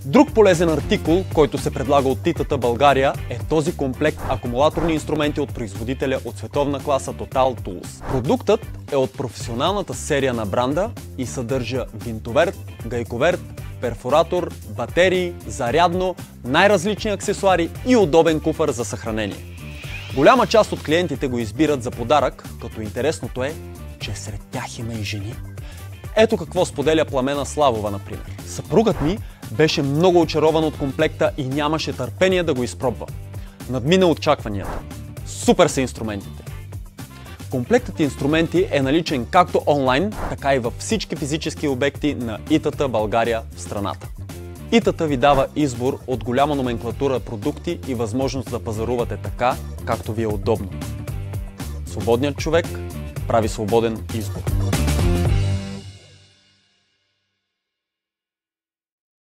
Друг полезен артикул, който се предлага от ИТА България, е този комплект акумулаторни инструменти от производителя от световна класа Total Tools. Продуктът е от професионалната серия на бранда и съдържа винтоверт, гайковерт, перфоратор, батерии, зарядно, най-различни аксесуари и удобен куфар за съхранение. Голяма част от клиентите го избират за подарък, като интересното е, че сред тях има и жени. Ето какво споделя Пламена Славова, например. Съпругът ми беше много очарован от комплекта и нямаше търпение да го изпробва. Надмина очакванията. Супер са инструментите! Комплектът инструменти е наличен както онлайн, така и във всички физически обекти на ИТА България в страната. ИТА ви дава избор от голяма номенклатура продукти и възможност да пазарувате така, както ви е удобно. Свободният човек прави свободен избор.